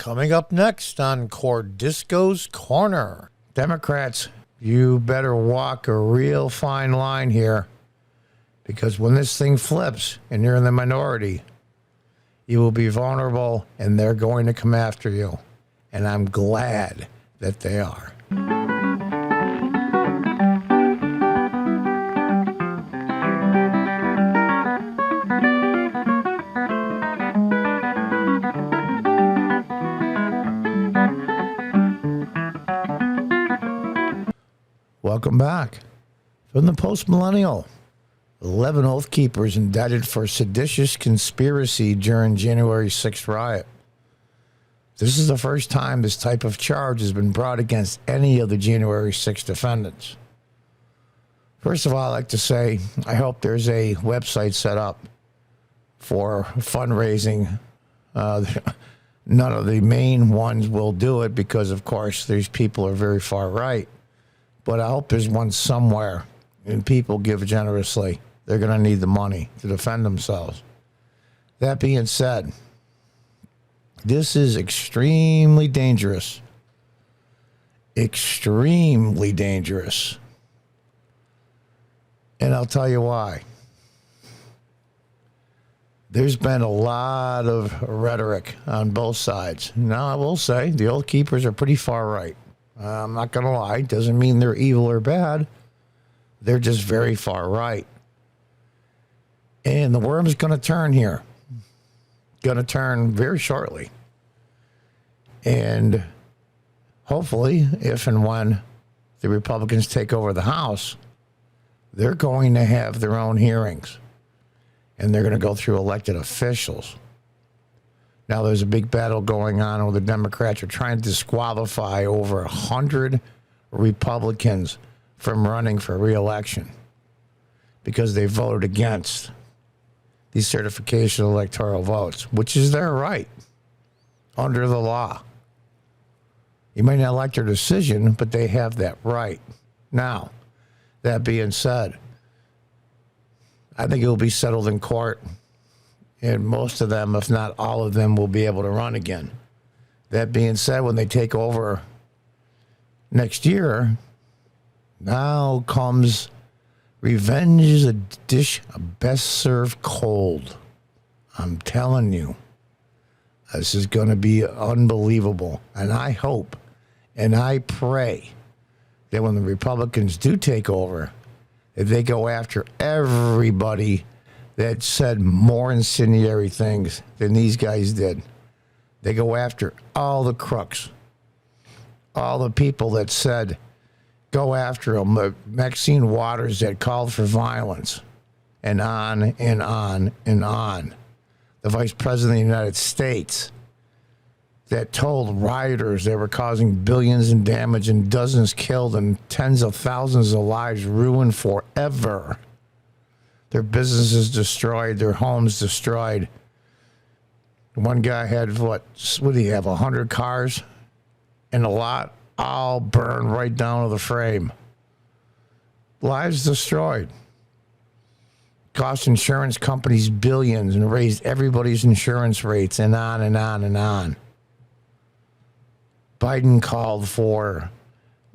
Coming up next on Cordisco's Corner. Democrats, you better walk a real fine line here, because when this thing flips and you're in the minority, you will be vulnerable and they're going to come after you. And I'm glad that they are. Welcome back. From the Post-Millennial, 11 Oath Keepers indicted for seditious conspiracy during January 6th riot. This is the first time this type of charge has been brought against any of the January 6th defendants. First of all, I'd like to say I hope there's a website set up for fundraising. None of the main ones will do it because, of course, these people are very far right. But I hope there's one somewhere and people give generously. They're going to need the money to defend themselves. That being said, this is extremely dangerous. Extremely dangerous. And I'll tell you why. There's been a lot of rhetoric on both sides. Now, I will say the Oath Keepers are pretty far right. I'm not going to lie. Doesn't mean they're evil or bad. They're just very far right. And the worm's going to turn here. Going to turn very shortly. And hopefully, if and when the Republicans take over the House, they're going to have their own hearings. And they're going to go through elected officials. Now, there's a big battle going on where the Democrats are trying to disqualify over 100 Republicans from running for re-election because they voted against these certification electoral votes, which is their right under the law. You may not like their decision, but they have that right. Now, that being said, I think it will be settled in court. And most of them, if not all of them, will be able to run again. That being said, when they take over next year, now comes revenge is a dish best served cold. I'm telling you, this is going to be unbelievable. And I hope and I pray that when the Republicans do take over, that they go after everybody that said more incendiary things than these guys did. They go after all the crooks, all the people that said, go after them. Maxine Waters that called for violence, and on and on and on. The Vice President of the United States that told rioters they were causing billions in damage and dozens killed and tens of thousands of lives ruined forever. Their businesses destroyed, their homes destroyed. One guy had, what did he have, 100 cars in a lot? All burned right down to the frame. Lives destroyed. Cost insurance companies billions and raised everybody's insurance rates and on and on and on. Biden called for,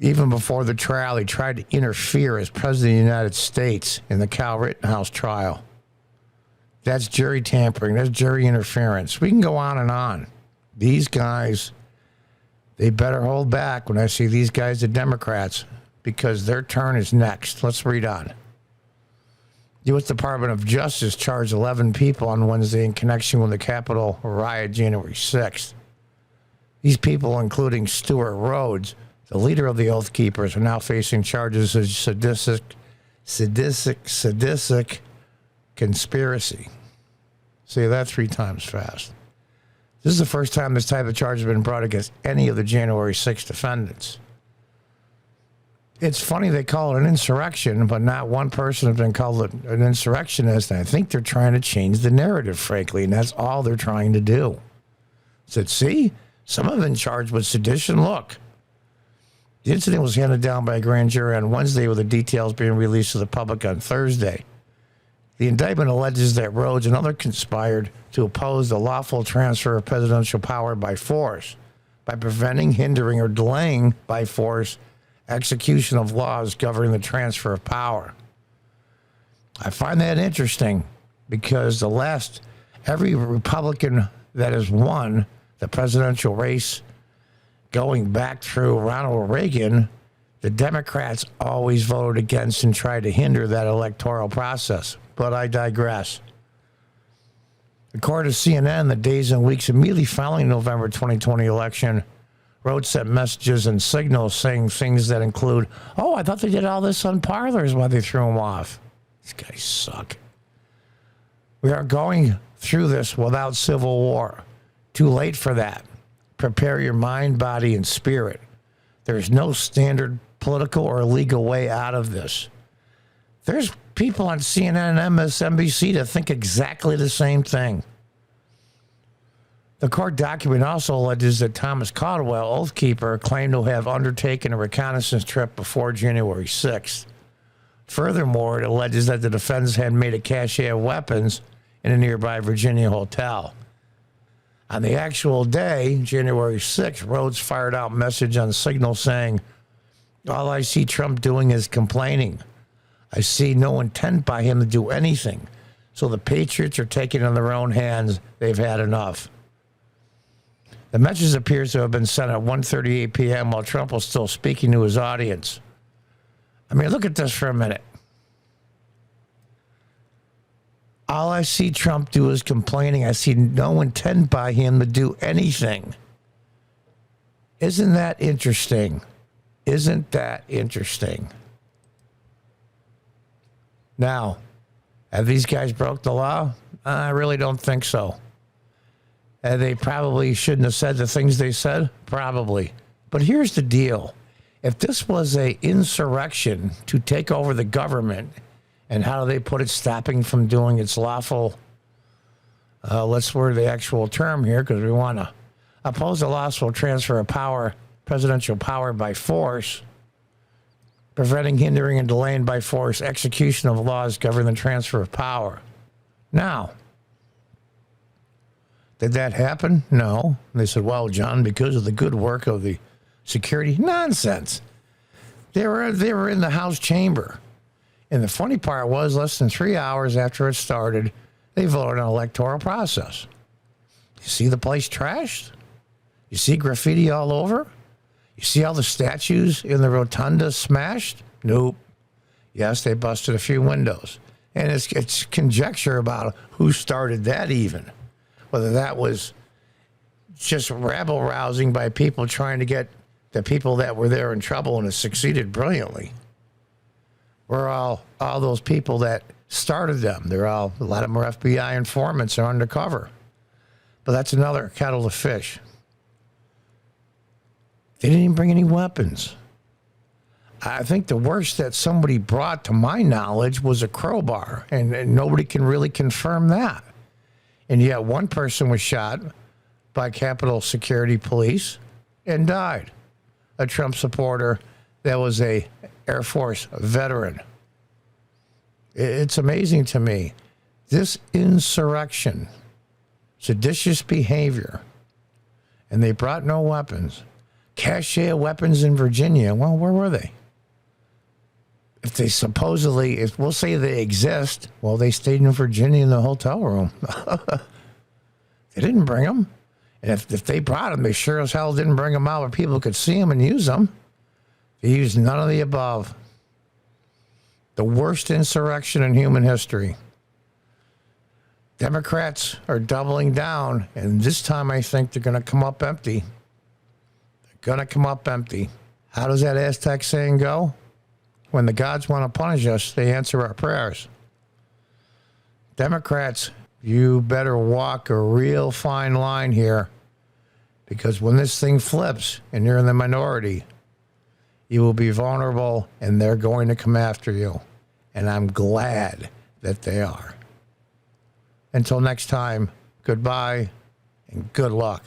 even before the trial, he tried to interfere as president of the United States in the Kyle Rittenhouse trial. That's jury tampering. That's jury interference. We can go on and on. These guys, they better hold back when I see these guys, the Democrats, because their turn is next. Let's read on. The U.S. Department of Justice charged 11 people on Wednesday in connection with the Capitol riot January 6th. These people, including Stuart Rhodes, the leader of the Oath Keepers, are now facing charges of sadistic conspiracy. Say that 3 times fast. This is the first time this type of charge has been brought against any of the January 6th defendants. It's funny they call it an insurrection, but not one person has been called an insurrectionist, and I think they're trying to change the narrative, frankly, and that's all they're trying to do. Said, see, some of them charged with sedition. Look. The incident was handed down by a grand jury on Wednesday with the details being released to the public on Thursday. The indictment alleges that Rhodes and others conspired to oppose the lawful transfer of presidential power by force by preventing, hindering, or delaying by force execution of laws governing the transfer of power. I find that interesting because every Republican that has won the presidential race going back through Ronald Reagan, the Democrats always voted against and tried to hinder that electoral process. But I digress. According to CNN, the days and weeks immediately following the November 2020 election, Rhodes sent messages and signals saying things that include, oh, I thought they did all this on parlors while they threw him off. These guys suck. We are going through this without civil war. Too late for that. Prepare your mind, body, and spirit. There is no standard political or legal way out of this. There's people on CNN and MSNBC that think exactly the same thing. The court document also alleges that Thomas Caldwell, oath keeper, claimed to have undertaken a reconnaissance trip before January 6th. Furthermore, it alleges that the defendants had made a cache of weapons in a nearby Virginia hotel. On the actual day, January 6th, Rhodes fired out a message on Signal saying, all I see Trump doing is complaining. I see no intent by him to do anything. So the patriots are taking it in their own hands. They've had enough. The message appears to have been sent at 1:38 p.m. while Trump was still speaking to his audience. I mean, look at this for a minute. All I see Trump do is complaining. I see no intent by him to do anything. Isn't that interesting? Isn't that interesting? Now, have these guys broke the law? I really don't think so. They probably shouldn't have said the things they said. Probably. But here's the deal. If this was an insurrection to take over the government, and how do they put it, stopping from doing its lawful, let's word the actual term here because we want to oppose the lawful transfer of power, presidential power by force, preventing, hindering, and delaying by force execution of laws governing the transfer of power. Now, did that happen? No. They said, well, John, because of the good work of the security. Nonsense. They were in the House chamber. And the funny part was, less than 3 hours after it started, they voted on an electoral process. You see the place trashed? You see graffiti all over? You see all the statues in the rotunda smashed? Nope. Yes, they busted a few windows. And it's conjecture about who started that even. Whether that was just rabble-rousing by people trying to get the people that were there in trouble, and it succeeded brilliantly. We're all those people that started them. A lot of them are FBI informants or undercover. But that's another kettle of fish. They didn't even bring any weapons. I think the worst that somebody brought, to my knowledge, was a crowbar, and nobody can really confirm that. And yet one person was shot by Capitol Security Police and died. A Trump supporter that was a Air Force veteran. It's amazing to me. This insurrection, seditious behavior, and they brought no weapons. Cache of weapons in Virginia. Well, where were they? If they supposedly, if we'll say they exist, well, they stayed in Virginia in the hotel room. They didn't bring them. And if they brought them, they sure as hell didn't bring them out where people could see them and use them. They used none of the above. The worst insurrection in human history. Democrats are doubling down, and this time I think they're going to come up empty. They're going to come up empty. How does that Aztec saying go? When the gods want to punish us, they answer our prayers. Democrats, you better walk a real fine line here, because when this thing flips and you're in the minority, you will be vulnerable and they're going to come after you. And I'm glad that they are. Until next time, goodbye and good luck.